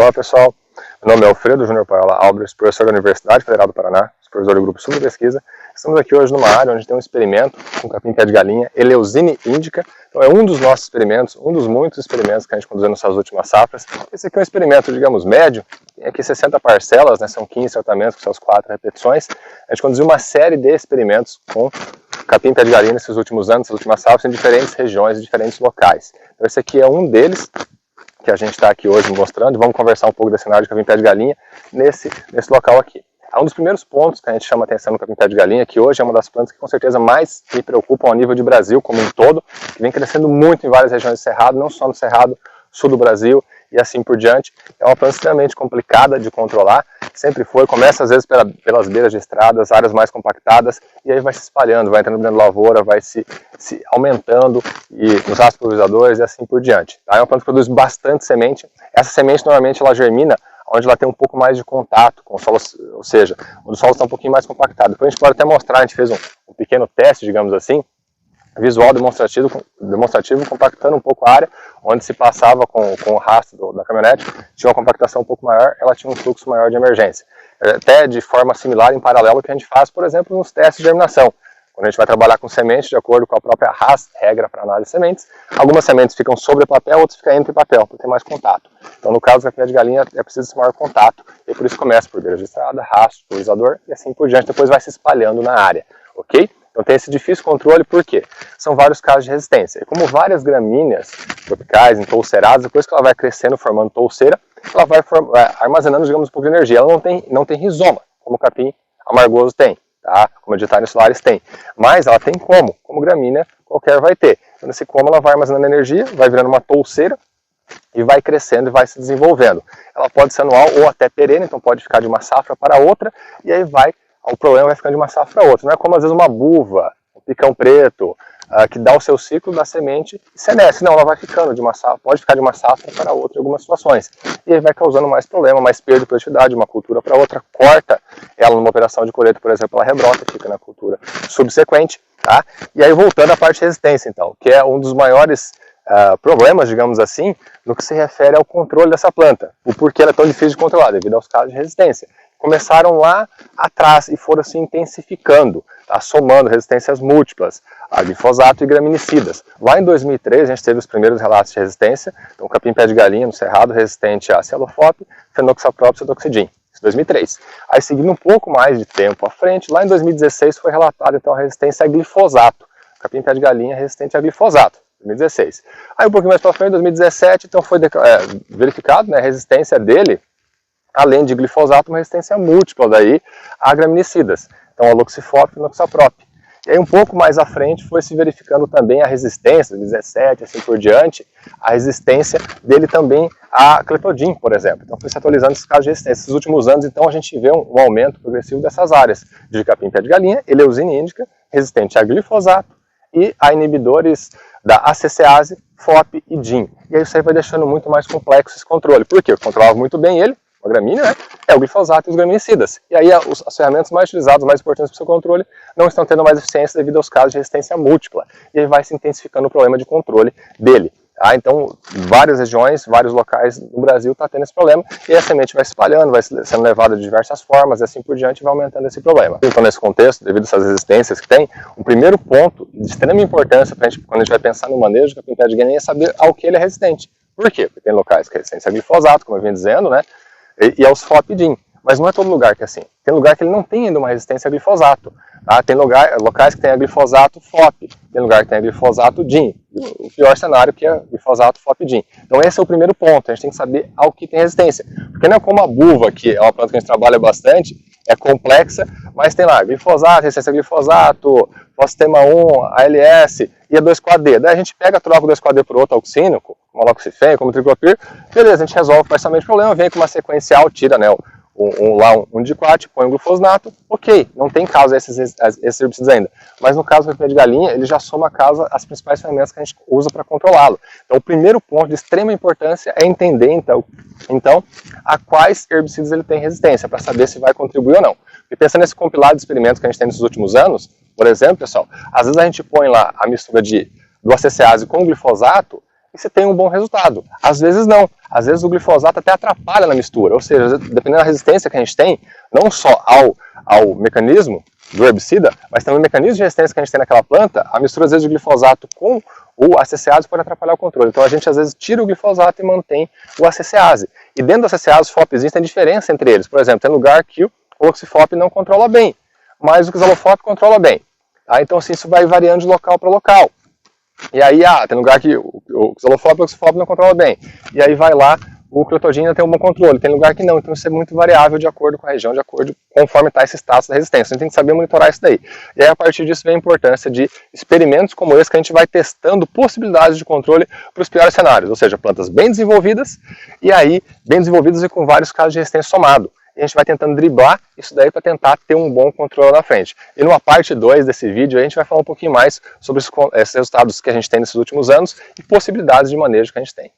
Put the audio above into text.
Olá pessoal, meu nome é Alfredo Júnior Paiola Albres, professor da Universidade Federal do Paraná, supervisor do Grupo Sul de Pesquisa. Estamos aqui hoje numa área onde tem um experimento com capim-pé de galinha, Eleusine indica. Então é um dos nossos experimentos, um dos muitos experimentos que a gente conduziu nessas últimas safras. Esse aqui é um experimento, digamos, médio, tem aqui 60 parcelas, né, são 15 tratamentos com suas 4 repetições. A gente conduziu uma série de experimentos com capim-pé de galinha nesses últimos anos, nessas últimas safras, em diferentes regiões, em diferentes locais. Então esse aqui é um deles, que a gente está aqui hoje mostrando. Vamos conversar um pouco desse cenário de capim-pé de galinha nesse local aqui. Um dos primeiros pontos que a gente chama atenção no capim-pé de galinha, que hoje é uma das plantas que com certeza mais me preocupam ao nível de Brasil como um todo, que vem crescendo muito em várias regiões do Cerrado, não só no Cerrado sul do Brasil e assim por diante. É uma planta extremamente complicada de controlar, sempre foi, começa às vezes pelas beiras de estradas, áreas mais compactadas, e aí vai se espalhando, vai entrando dentro da lavoura, vai se aumentando e nos rastros pulverizadores e assim por diante. É uma planta que produz bastante semente. Essa semente normalmente ela germina onde ela tem um pouco mais de contato com o solo, ou seja, onde o solo está um pouquinho mais compactado. Depois a gente pode até mostrar, a gente fez um pequeno teste, digamos assim, visual demonstrativo, compactando um pouco a área, onde se passava com o rastro da caminhonete, tinha uma compactação um pouco maior, ela tinha um fluxo maior de emergência. Até de forma similar, em paralelo, que a gente faz, por exemplo, nos testes de germinação. Quando a gente vai trabalhar com sementes, de acordo com a própria regra para análise de sementes, algumas sementes ficam sobre papel, outras ficam entre papel, para ter mais contato. Então, no caso do capim de galinha, é preciso esse maior contato, e por isso começa por beira de estrada, rastro, pulverizador, e assim por diante, depois vai se espalhando na área, ok? Então tem esse difícil controle, por quê? São vários casos de resistência. E como várias gramíneas tropicais, entolceiradas, depois que ela vai crescendo, formando touceira, ela vai armazenando, digamos, um pouco de energia. Ela não tem rizoma, como o capim amargoso tem. Tá? Como a Ditários solares tem, mas ela tem como gramínea qualquer vai ter. Então, nesse como ela vai armazenando energia, vai virando uma touceira e vai crescendo e vai se desenvolvendo. Ela pode ser anual ou até perene, então pode ficar de uma safra para outra, e aí o problema vai ficando de uma safra para outra. Não é como às vezes uma buva, um picão preto, que dá o seu ciclo da semente e senesce. Não, ela vai ficando de uma safra, pode ficar de uma safra para outra em algumas situações. E aí vai causando mais problema, mais perda de produtividade de uma cultura para outra, corta ela numa operação de colheita, por exemplo, ela rebrota, fica na cultura subsequente. Tá? E aí voltando à parte de resistência, então, que é um dos maiores problemas, digamos assim, no que se refere ao controle dessa planta. O porquê ela é tão difícil de controlar, devido aos casos de resistência. Começaram lá atrás e foram se intensificando, tá? Somando resistências múltiplas a glifosato e graminicidas. Lá em 2003 a gente teve os primeiros relatos de resistência, então capim-pé de galinha no cerrado resistente a cialofope, fenoxapropis e cedoxidin. Isso em 2003. Aí seguindo um pouco mais de tempo à frente, lá em 2016 foi relatada então a resistência a glifosato. Capim-pé de galinha resistente a glifosato. 2016. Aí um pouquinho mais para frente, em 2017, então foi verificado, né, a resistência dele, além de glifosato, uma resistência múltipla daí a graminicidas. Então, a loxifop e noxaprop. E aí, um pouco mais à frente, foi se verificando também a resistência, 2017, assim por diante, a resistência dele também a clethodim, por exemplo. Então, foi se atualizando esses casos de resistência. Esses últimos anos, então, a gente vê um aumento progressivo dessas áreas de capim-pé de galinha, Eleusine indica, resistente a glifosato e a inibidores da ACCase, FOP e DIN. E aí, isso aí vai deixando muito mais complexo esse controle. Por quê? Eu controlava muito bem ele, a gramínea, né? É o glifosato e os graminicidas. E aí as ferramentas mais utilizadas, mais importantes para o seu controle, não estão tendo mais eficiência devido aos casos de resistência múltipla. E aí vai se intensificando o problema de controle dele. Tá? Então, várias regiões, vários locais no Brasil está tendo esse problema, e a semente vai se espalhando, vai sendo levada de diversas formas, e assim por diante, vai aumentando esse problema. Então, nesse contexto, devido a essas resistências que tem, um primeiro ponto de extrema importância para quando a gente vai pensar no manejo de capim-pé de galinha é saber ao que ele é resistente. Por quê? Porque tem locais que é resistência a glifosato, como eu vinha dizendo, né? E aos FOP-DIN. Mas não é todo lugar que é assim. Tem lugar que ele não tem ainda uma resistência a glifosato. Tá? Tem locais que tem a glifosato FOP, tem lugar que tem a glifosato DIN. O pior cenário que é glifosato FOP-DIN. Então esse é o primeiro ponto, a gente tem que saber ao que tem resistência. Porque não é como a buva, que é uma planta que a gente trabalha bastante, é complexa, mas tem lá glifosato, resistência a glifosato, fosfema 1, ALS e a 2,4-D. Daí a gente pega, troca o 2,4-D por outro auxínico, como a loxifene, como o triclopir, beleza, a gente resolve parcialmente o problema, vem com uma sequencial, tira, né, um diquate, põe um glufosinato, ok, não tem causa esses herbicidas ainda. Mas no caso do capim de galinha, ele já soma causa as principais ferramentas que a gente usa para controlá-lo. Então o primeiro ponto de extrema importância é entender então a quais herbicidas ele tem resistência, para saber se vai contribuir ou não. E pensando nesse compilado de experimentos que a gente tem nesses últimos anos, por exemplo, pessoal, às vezes a gente põe lá a mistura do ACCase com o glifosato, e se tem um bom resultado. Às vezes não, às vezes o glifosato até atrapalha na mistura, ou seja, dependendo da resistência que a gente tem, não só ao mecanismo do herbicida, mas também o mecanismo de resistência que a gente tem naquela planta, a mistura às vezes de glifosato com o ACCase pode atrapalhar o controle. Então a gente às vezes tira o glifosato e mantém o ACCase. E dentro do ACCase, os FOPzinhos tem diferença entre eles. Por exemplo, tem lugar que o oxifop não controla bem, mas o xalofop controla bem. Tá? Então assim, isso vai variando de local para local. E aí, tem lugar que o xalofop e o oxifop não controla bem. E aí vai lá, o cletogênio tem um bom controle, tem lugar que não. Então isso é muito variável de acordo com a região, de acordo conforme está esse status da resistência. A gente tem que saber monitorar isso daí. E aí a partir disso vem a importância de experimentos como esse, que a gente vai testando possibilidades de controle para os piores cenários. Ou seja, plantas bem desenvolvidas, e aí bem desenvolvidas e com vários casos de resistência somado. E a gente vai tentando driblar isso daí para tentar ter um bom controle na frente. E numa parte 2 desse vídeo a gente vai falar um pouquinho mais sobre esses resultados que a gente tem nesses últimos anos e possibilidades de manejo que a gente tem.